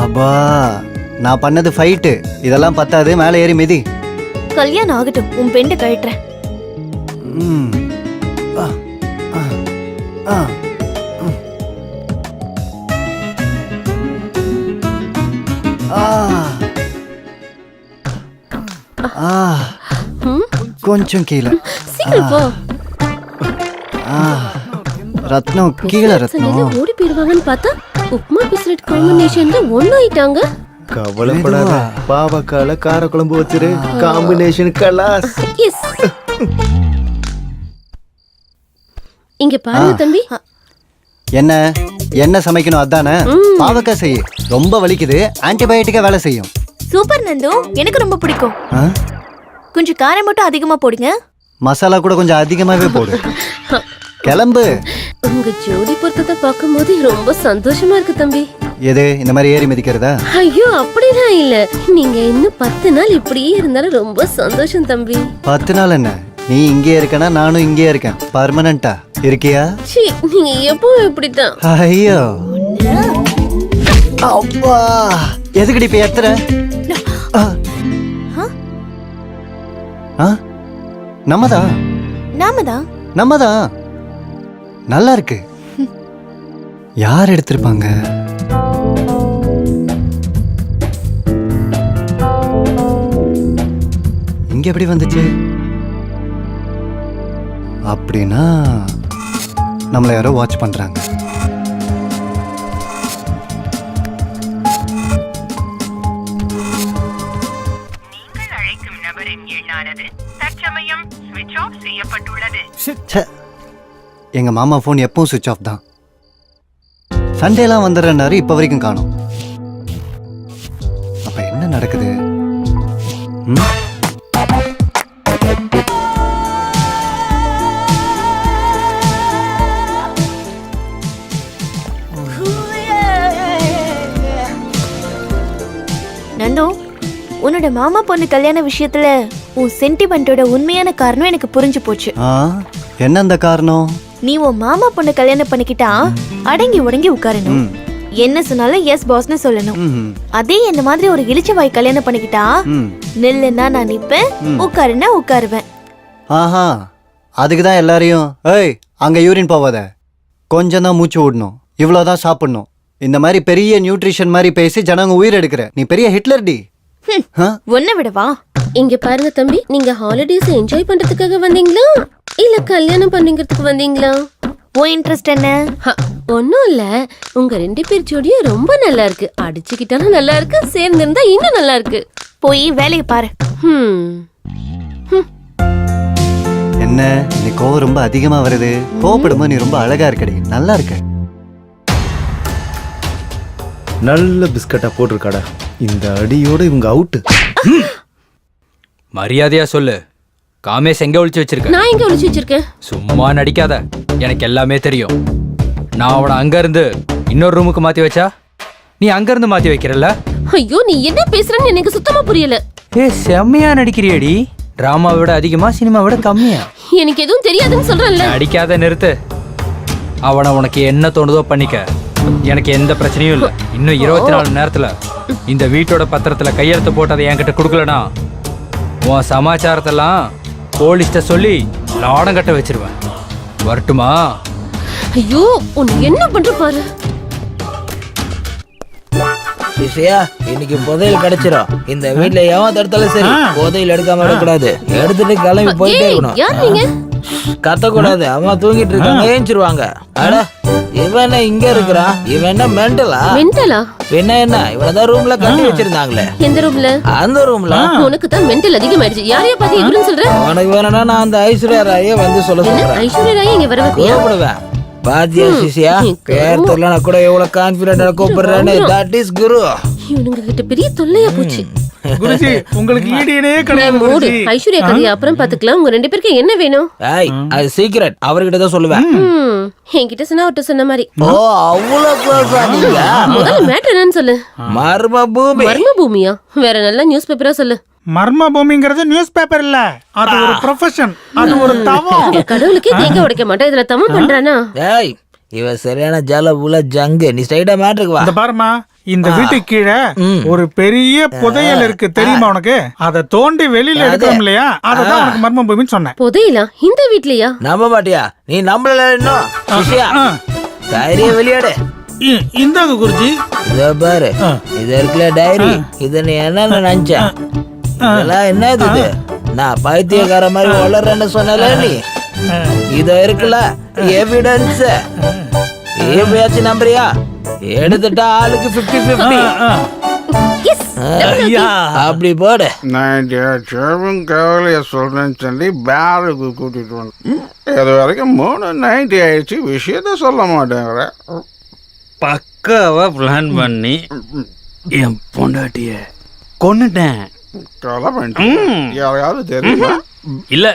அப்பா நான் பண்ணது ஃபைட்டு, இதெல்லாம் பத்தாது, மேலே ஏறி மிதி. கல்யாணம் ஆகட்டும், உன் பெண்டை கழட்டுறேன். ம். ஆ, ஆ, ஆ, ம். ஆ, ஆ, கொஞ்சம் கீழே. சீக்கிரம் போ. ரத்னம் கீழே. ரத்னம் ஓடி போயிருவாங்கன்னு பார்த்தா உப்மா பிஸ்கட் காம்பினேஷன்ல ஒண்ணாயிட்டாங்க. கவலைப்படாத, பாவக்கால கார குழம்பு வச்சிரு, காம்பினேஷன் கலாஸ். எஸ். இங்க பாருங்க தம்பி. என்ன என்ன சமைக்கணும் அதானே? பாவக்காய் செய்ய ரொம்ப வலிக்குது, ஆன்டிபயோட்டிக்கா வேலை செய்யும். சூப்பர் நந்து, எனக்கு ரொம்ப பிடிக்கும். கொஞ்சம் காரம் மட்டும் அதிகமா போடுங்க. மசாலா கூட கொஞ்சம் அதிகமாவே போடு. கிளம்பு. உங்க ஜோடி பொருத்தத்தை பார்க்கும்போது ரொம்ப சந்தோஷமா இருக்கு தம்பி. எது இந்த மாதிரி ஏறி மிதிக்கிறதா? ஐயோ அப்படிலாம் இல்ல, நீங்க இன்னும் 10 நாள் இப்படியே இருந்தாலும் ரொம்ப சந்தோஷம் தம்பி. 10 நாள் என்ன? நீ இங்கே இருக்கனா நானும் இங்கே இருக்கேன். பர்மனண்டா இருக்கியா? சீ, நீங்க எப்பவும் இப்படித்தான். ஐயோ அப்பா, எதுக்குடி இப்ப எத்தற? நம்மதான் நல்லா இருக்கு. யார் எடுத்திருப்பாங்க? இங்க எப்படி வந்துச்சு? அப்படின்னா நம்மள யாரோ வாட்ச் பண்றாங்க. நீங்கள் அழைக்கும் நபரின் எண்ணானது தற்சமயம் ஸ்விட்ச் ஆஃப் செய்யப்பட்டுள்ளது. எங்க மாமா போன் எப்பவும் சுவிட்ச் ஆஃப் தான். சண்டேலாம் வந்துடுறாரு, இப்ப வரைக்கும் காணோம். அப்ப என்ன நடக்குது? நந்தோ, உன்னோட மாமா பொண்ணு கல்யாண விஷயத்துல உன் சென்டிமெண்டோட உண்மையான காரணம் எனக்கு புரிஞ்சு போச்சு. என்ன அந்த காரணம்? நீ உன் மாமா பொண்ணு கல்யாணம் பண்ணிக்கிட்டா அடங்கி உடங்கி உட்காரணும், என்ன சொன்னாலும் எஸ் பாஸ்னு சொல்லணும். அதே என்ன மாதிரி ஒரு இளிச்சவாய் கல்யாணம் பண்ணிக்கிட்டா நில்லுன்னா நான் நிப்பேன், உட்காருன்னா உட்காருவேன். ஆஹா, அதுக்குதான் எல்லாரையும் ஏய் அங்க யூரின் போவாத, கொஞ்சம் தான் மூச்சு விடணும், இவ்வளவுதான் சாப்பிடணும், இந்த மாதிரி பெரிய நியூட்ரிஷன் மாதிரி பேசி ஜனங்க உயிர் எடுக்கிற. நீ பெரிய ஹிட்லர் டி. ஒன்ன விடவா? இங்க பாருங்க தம்பி, நீங்க ஹாலிடேஸ் என்ஜாய் பண்றதுக்காக வந்தீங்களா இல்ல கல்யாணம் பண்ணிக்கிறதுக்கு வந்தீங்களா? உன் இன்ட்ரெஸ்ட் என்ன? ஒன்னும் இல்ல, உங்க 2 பேர் ஜோடியும் ரொம்ப நல்லா இருக்கு, அடிச்சுக்கிட்டாலும் நல்லா இருக்கு, சேர்ந்து இருந்தா இன்னும் நல்லா இருக்கு. போய் வேலையை பாரு. என்ன நீ கோவம் ரொம்ப அதிகமா வருது? கோவப்படும்போது நீ ரொம்ப அழகா இருக்கடி, நல்லா இருக்க. நல்ல பிஸ்கட்டா போட்டிருக்காடா. இந்த அடியோட இவங்க அவுட். மரியாதையா சொல்லு, காமேஷ் எங்க ஒளிச்சு வச்சிருக்க? நான் எங்க ஒளிச்சு வச்சிருக்கேன்? சும்மா நடிக்காத, எனக்கு எல்லாமே தெரியும். நான் அவனை அங்க இருந்து இன்னொரு ரூமுக்கு மாத்தி வச்சா நீ அங்க இருந்து மாத்தி வைக்கிறல்ல? ஐயோ, நீ என்ன பேசுறன்னு எனக்கு சுத்தமா புரியல. செம்மையா நடிக்கிறியடி, டிராமாவை விட அதிகமா சினிமாவை விட கம்மியா. எனக்கு எதுவும் தெரியாதுன்னு சொல்றேன்ல. நடிக்காத, நிறுத்து. அவனை உனக்கு என்ன தோணுதோ பண்ணிக்க, எனக்கு எந்த பிரச்சனையும் இல்லை. இன்னும் 24 மணி நேரத்துல இந்த வீட்டோட பத்திரத்துல கையெழுத்து போட்டு அதை என்கிட்ட கொடுக்கலனா உன் சமாச்சாரத்தெல்லாம் போலீஸ்ட சொல்லி லாடம் கட்ட வச்சிருவேன். வரட்டுமா? ஐயோ, உன்னை என்ன பண்ற பாரு. சிசியா, இன்னைக்கு புதையல் கிடைச்சிரும். இந்த வீட்டுல எவன் தடுத்தாலும் சரி, புதையல் எடுக்காம இருக்கக்கூடாது. எடுத்துட்டு கிளம்பி போயிட்டே இருக்கணும். கத்தக்கூடாது, அம்மா தூங்கிட்டு இருக்காங்க, ஏஞ்சிருவாங்க. அட, இவன் என்ன இங்க இருக்கிறான்? இவன் என்ன மெண்டலா? என்ன இவனதான் ரூம்ல கட்டி வச்சிருந்தாங்களே. எந்த ரூம்ல? அந்த ரூம்ல. உனக்கு தான் மெண்டல் அதிகமாயிடுச்சு. யாரையா பார்த்து இவருன்னு சொல்ற? உனக்கு வேணும்னா நான் அந்த ஐஸ்வர்யா ராயை வந்து சொல்ல சொல்றேன். ஐஸ்வர்யா ராயை இங்க வர வைப்பியா? கூப்பிடுவேன். பாத்தியா சிசியா, பேர் தெரியல, நான் கூட எவ்வளவு கான்பிடென்டா கூப்பிடுறேன்னு. தட் இஸ் குரு. இவனுங்க கிட்ட பெரிய தொல்லையா போச்சு. குருஜி, உங்களுக்கு ஈடியனே கிடையாது குருஜி. ஐஸ்வர்யா கதையை அப்புறம் பாத்துக்கலாம். உங்க 2 பேருக்கு என்ன வேணும்? அது சீக்ரெட், அவர்கிட்ட தான் சொல்லுவேன். என்கிட்ட சொன்னா அவர்கிட்ட சொன்ன மாதிரி. ஓ, அவ்வளவு க்ளோஸ் ஆனீங்க. முதல்ல மேட்டர் என்னன்னு சொல்லு. மர்ம பூமி. மர்ம பூமியா? வேற நல்ல நியூஸ் பேப்பரா சொல்லு. மர்ம பூமிங்கிறது நியூஸ் பேப்பர் இல்ல, அது ஒரு ப்ரொஃபஷன், அது ஒரு தவம். கடவுளுக்கே தேங்க உடைக்க மாட்டேன், இதுல தவம் பண்றானா? ஏய், இவ சரியான ஜால புல ஜங்கு. நீ ஸ்ட்ரைட்டா மேட்ருக்கு வா. இந்த பாருமா, இந்த வீட்டுக்கு கீழே ஒரு பெரிய புதையல் இருக்கு தெரியுமா உனக்கு? அதை தோண்டி வெளியில எடுக்கிறோம் இல்லையா, அததான் உனக்கு மர்ம பூமின்னு சொன்னேன். புதையலா இந்த வீட்லயா? நம்ப மாட்டியா? நீ நம்பல இன்னும் விஷயா டைரிய வெளியாடு. இந்தாங்க குருஜி. இதோ பாரு, இது இருக்குல்ல டைரி, இத நீ என்ன நினைச்ச? இதெல்லாம் என்னது இது? நான் பைத்தியக்கார மாதிரி வளர்றேன்னு சொன்னல நீ. இத இருக்குல்ல எவிடன்ஸ். எப்பயாச்சும் நம்புறியா? எடுத்துட்டா ஆளுக்கு 50-50. அப்படி போடு. நான் கவலையை சொல்றேன்னு சொல்லி பேருக்கு கூட்டிட்டு வந்தேன். இது வரைக்கும் 3:90 ஆயிடுச்சு, விஷயத்த சொல்ல மாட்டேங்கிற. பக்காவா பிளான் பண்ணி என் பொண்டாட்டிய கொன்னுட்டேன். கொலை பண்ணிட்டேன். யாரையாவது தெரியுமா? இல்ல,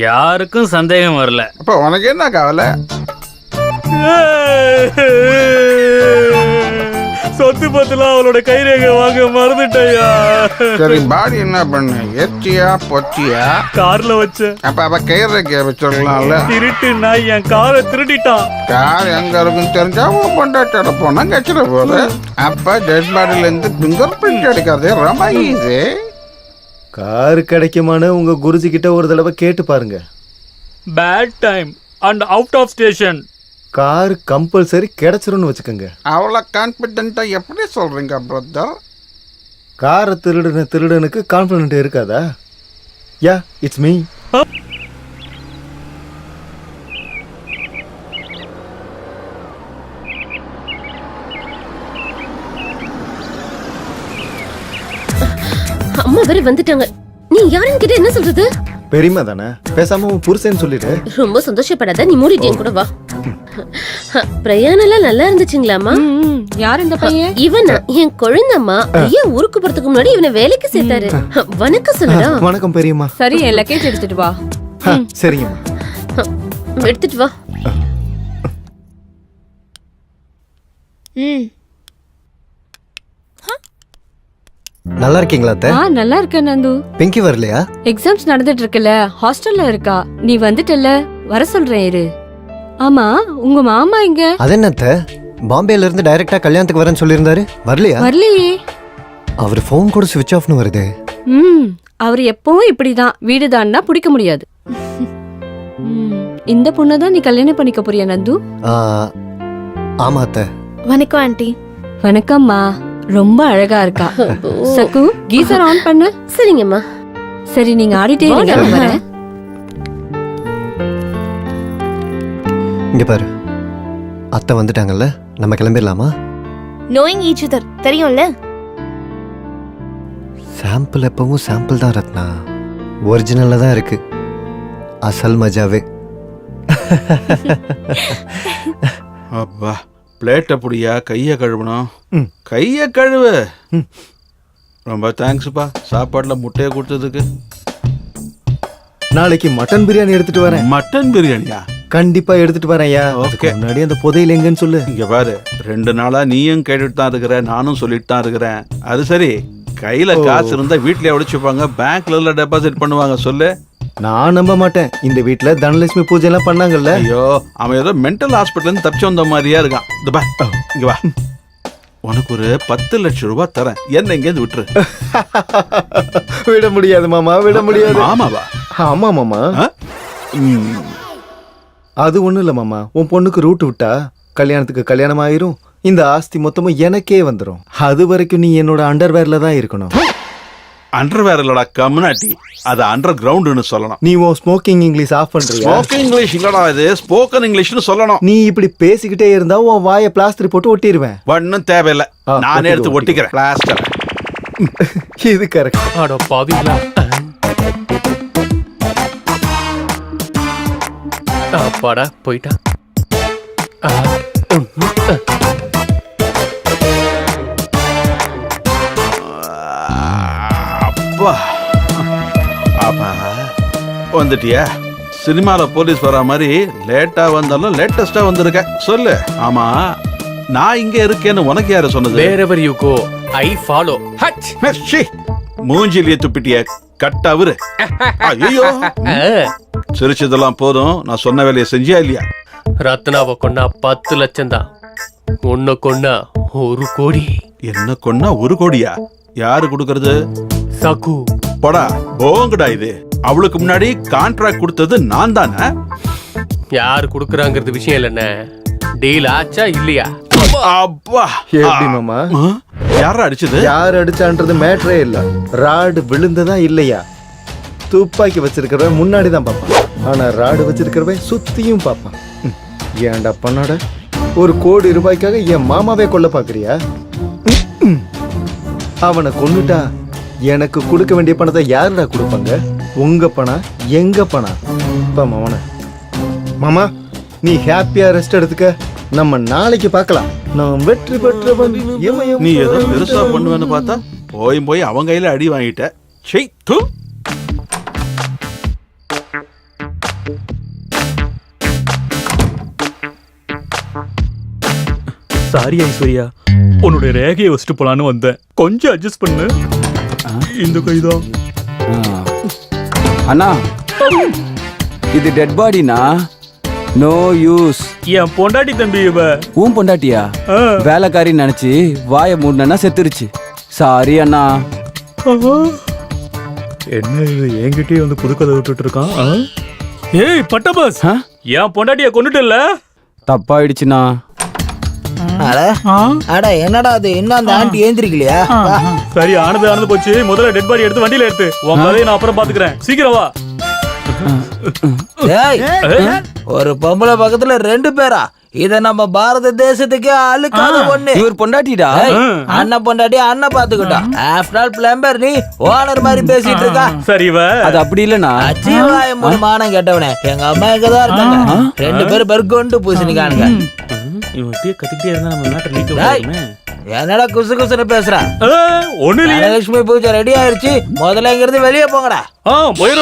யாருக்கும் சந்தேகம் வரல. அப்ப உனக்கு என்ன கவலை? சொத்து பத்துலாம் அவளோட கைரேகை வாங்க மறந்துட்டயா. சரி, பாடி என்ன பண்ண? எச்சியா பொச்சியா? கார்ல வச்ச. அப்ப கைரேகைய வச்சிடலாம்ல. திருட்டு நாய் என் காரை திருடிட்டான். கார் எங்க இருக்குன்னு தெரிஞ்சா உன் பொண்டாட்டியோட போனா கச்சிட போகுது. அப்ப டெட் பாடியில இருந்து பிங்கர் பிரிண்ட் எடுக்கிறது ரொம்ப ஈஸி. காரு கிடைக்குமான்னு உங்க குருஜி கிட்ட ஒரு தடவை கேட்டு பாருங்க. Bad time and out of station. Car compulsory கிடைச்சிரும்னு வச்சுக்கோங்க. அவ்வளோ கான்பிடென்ட்டா எப்படி சொல்றீங்க பிரதர்? காரை திருடனுக்கு கான்ஃபிடென்ட் இருக்காதா? யா, இட்ஸ் மீ. அம்மா வேற வந்துட்டாங்க. நீ யாருன்னு கிட்ட என்ன சொல்றது? பெரியமா தானே, பேசாம உன் புருஷன் சொல்லிட்டு. ரொம்ப சந்தோஷப்படாத, நீ மூடிட்டு என் கூட வா. பிரயாணம் எல்லாம் நல்லா இருந்துச்சுங்களாமா? யார் இந்த பையன்? இவனா என் குழந்தம்மா. ஐயா ஊருக்கு போறதுக்கு முன்னாடி இவனை வேலைக்கு சேர்த்தாரு. வணக்கம் சொல்லுடா. வணக்கம் பெரியம்மா. சரி, என் லக்கேஜ் எடுத்துட்டு வா. சரிங்கம்மா. எடுத்துட்டு வா. நல்லா இருக்கீங்களா அத்தை? நல்லா இருக்கேன் நந்து. பிங்கி வரலையா? எக்ஸாம்ஸ் நடந்துட்டு இருக்குல்ல, ஹாஸ்டல்ல இருக்கா. நீ வந்துட்டல்ல, வர சொல்றேன் இரு. ஆமா, உங்க மாமா எங்க? அது என்ன அத்தை, பாம்பேல இருந்து டைரக்டா கல்யாணத்துக்கு வரேன்னு சொல்லியிருந்தாரு, வரலையா? வரலையே. அவர் ஃபோன் கூட ஸ்விட்ச் ஆஃப்னு வருது. அவர் எப்பவும் இப்படிதான், வீடுதான்னா பிடிக்க முடியாது. இந்த பொண்ணதான் நீ கல்யாணம் பண்ணிக்க போறியா நந்து? ஆமா அத்தை. வணக்கம் ஆண்டி. வணக்கம்மா, ரொம்ப அழகா இருக்கா. சக்கு, கீசர் ஆன் பண்ணு. சரிங்கம்மா. சரி, நீங்க ஆடிட்டே இருங்க, நான் வரேன். இங்க பாரு, அத்தை வந்துட்டாங்கல்ல, நம்ம கிளம்பிடலாமா? நோயிங் ஈச் அதர் தெரியும்ல. சாம்பிள் எப்பவும் சாம்பிள் தான் ரத்னா, ஒரிஜினல்ல தான் இருக்கு அசல் மஜாவே. அப்பா, பிளேட்டை புடியா, கையை கழுவணும். கையை கழுவு. ரொம்ப தேங்க்ஸ்ப்பா, சாப்பாடுல முட்டையை கொடுத்ததுக்கு. நாளைக்கு மட்டன் பிரியாணி எடுத்துட்டு வரேன். மட்டன் பிரியாணியா? கண்டிப்பா எடுத்துட்டு வரேன். ஓகே. முன்னாடி அந்த புதையல் எங்கன்னு சொல்லு. இங்க பாரு, 2 நாளா நீயும் கேட்டுட்டு தான் இருக்கிற, நானும் சொல்லிட்டு தான் இருக்கிறேன். அது சரி, கையில காசு இருந்தா வீட்லயே உடைச்சுப்பாங்க, பேங்க்ல டெபாசிட் பண்ணுவாங்க, சொல்லு. நான் நம்ப மாட்டேன். இந்த வீட்டுல தனலட்சுமி பூஜை எல்லாம் பண்ணாங்கல்ல. ஐயோ, அவன் ஏதோ மென்டல் ஹாஸ்பிட்டல் இருந்து தப்பிச்சு வந்த மாதிரியா இருக்கான். இந்த பா, இங்க வா, உனக்கு ஒரு 10 லட்சம் ரூபாய் தரேன், என்ன எங்கேருந்து விட்டுரு. விட முடியாது மாமா, விட முடியாது. ஆமாவா? ஆமா மாமா. அது ஒண்ணும் இல்ல மாமா, உன் பொண்ணுக்கு ரூட் விட்டா கல்யாணத்துக்கு கல்யாணம் ஆயிரும், இந்த ஆஸ்தி மொத்தமும் எனக்கே வந்துடும். அது வரைக்கும் நீ என்னோட அண்டர்வேர்ல தான் இருக்கணும். அண்டர்வேர் இல்லடா, கம்யூனிட்டி. அது அண்டர் கிரவுண்ட்னு சொல்லணும். நீ உன் ஸ்மோக்கிங் இங்கிலீஷ் ஆஃப் பண்றியா? ஸ்மோக்கிங் இங்கிலீஷ் இல்லடா, இது ஸ்போக்கன் இங்கிலீஷ்னு சொல்லணும். நீ இப்படி பேசிக்கிட்டே இருந்தா உன் வாயை பிளாஸ்டர் போட்டு ஒட்டிடுவேன். ஒன்னும் தேவையில்லை, நானே எடுத்து ஒட்டிக்கிறேன் பிளாஸ்டர். இது கரெக்ட். அட பாவிங்களா. அப்பாடா, போயிட்டா. அப்பா, அப்பா வந்துட்டியா? சினிமால போலீஸ் வர மாதிரி லேட்டா வந்தாலும் லேட்டஸ்டா வந்திருக்க, சொல்லு. ஆமா, நான் இங்க இருக்கேன்னு உனக்கு யாரு சொன்னது? Wherever you go, I follow. ஹட். மூஞ்சிலியே துப்பிட்டிய கட்டவரு. ஐயோ, சிரிச்சதெல்லாம் போதும், நான் சொன்ன வேலையை செஞ்சியா இல்லையா? ரத்னாவை கொண்டா 10 லட்சம் தான், உன்னை கொண்டா 1 கோடி. என்ன கொன்னா 1 கோடியா? யாரு கொடுக்கறது? சகு. போடா போங்கடா. இது அவளுக்கு முன்னாடி கான்ட்ராக்ட் கொடுத்தது நான் தானே. யாரு குடுக்கறாங்கிறது விஷயம் இல்லைண்ணே, டீல் ஆச்சா இல்லையா? அப்பா எப்படி மாமா? யாரா அடிச்சது? யார் அடிச்சான்றது மேட்டரே இல்ல. ராடு விழுந்ததா இல்லையா? துப்பாக்கி வச்சிருக்கிறவன் முன்னாடி தான் பார்ப்பான், ஆனா ராடு வச்சிருக்கிறவன் சுத்தியும் பார்ப்பான். ஏன்டா பண்ணாட? 1 கோடி ரூபாய்க்காக என் மாமாவே கொல்ல பாக்குறியா? அவனை கொன்னுட்டா எனக்கு கொடுக்க வேண்டிய பணத்தை யாருடா கொடுப்பாங்க? உங்க பணம், எங்க பணம்? மாமா, மாமா நீ ஹாப்பியா ரெஸ்ட் எடுத்துக்க. நம்ம நாளைக்கு பார்க்கலாம். நான் வெற்றி பெற்றவன். நீ ஏதோ பெருசா பண்ணுவேன்னு பார்த்தா போய் அவங்க கையில அடி வாங்கிட்ட. சை தூ. சாரி ஐஸ்வர்யா, உன்னுடைய ரேகையை வச்சுட்டு போலான்னு வந்தேன், கொஞ்சம் அட்ஜஸ்ட் பண்ணு. இந்த கைதான் அண்ணா, இது டெட் பாடினா நோ யூஸ். என் பொண்டாட்டி தம்பி இவ. உன் பொண்டாட்டியா? வேலைக்காரின்னு நினைச்சு வாயை மூடனா செத்துருச்சு. சாரி அண்ணா. என்ன இது என்கிட்டயே வந்து புது கதை விட்டுட்டு இருக்கான்? ஏய் பட்டபாஸ், என் பொண்டாட்டிய கொண்டுட்டல. தப்பாயிடுச்சுண்ணா. அட என்னடா அது, இன்னும் அந்த ஆண்டி ஏந்திரிக்கலையா? சரி, ஆனது போச்சு. முதல்ல டெட் பாடி எடுத்து வண்டியில எடுத்து உன் கதையை நான் அப்புறம் பாத்துக்கிறேன். சீக்கிரம் வா. ஒரு பொம்பளை பக்கத்துல 2 பேரா? இத நம்ம பாரத தேசத்துக்கே அழுக்காத ஒண்ணு. இவர் பொண்டாட்டிடா. அண்ணன் பொண்டாட்டி அண்ணன் பாத்துக்கிட்டோம். ஆஃப்டர் ஆல் பிளம்பர், நீ ஓனர் மாதிரி பேசிட்டு இருக்கா. சரி வா. அது அப்படி இல்லனா. அச்சிவாய மானம் கேட்டவனே, எங்க அம்மா எங்கதான் இருக்காங்க. 2 பேரும் பெருக்கொண்டு பூசணிக்கானுங்க. இவன் அப்படியே கத்திக்கிட்டே இருந்தா நம்ம நாட்டை நீக்க முடியுமே. என்னடா குசு குசுன்னு பேசுறான்? ஒண்ணு இல்லையே. தனலட்சுமி பூஜை ரெடி ஆயிருச்சு, முதல்ல இங்க இருந்து வெளியே போங்கடா.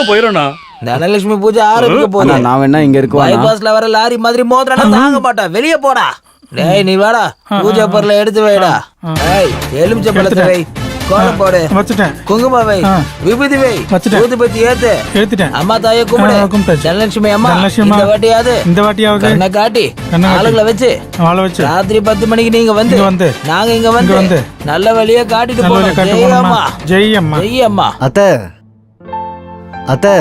போயிரோம்ண்ணா. தனலட்சுமி பூஜை ஆரம்பிக்க போகுது. நான் வேணா இங்க இருக்குவா? பைபாஸ்ல வர லாரி மாதிரி மோதிரா தாங்க மாட்டா, வெளியே போடா. டேய் நீ வாடா, பூஜை பொருளை எடுத்து வைடா. ஏய் எலுமிச்சை பழத்தை வை, கோலம் போடு, வச்சுட்டேன். குங்குமம் வை, விபூதி வை, வச்சுட்டேன். ஊதுபத்தி ஏத்து, எடுத்துட்டேன். அம்மா தாயை கும்பிடு. கும்பிட்டாச்சு. தனலட்சுமி அம்மா, தனலட்சுமி அம்மா, இந்த வாட்டியாவது கண்ணை காட்டி ஆளுகளை வச்சு ராத்திரி 10 மணிக்கு நீங்க வந்து நாங்க இங்க வந்து நல்ல வழியா காட்டிட்டு போறோம். ஜெய் அம்மா, ஜெய் அம்மா. ஜெய் அம்மா. அத்தை, அத்தை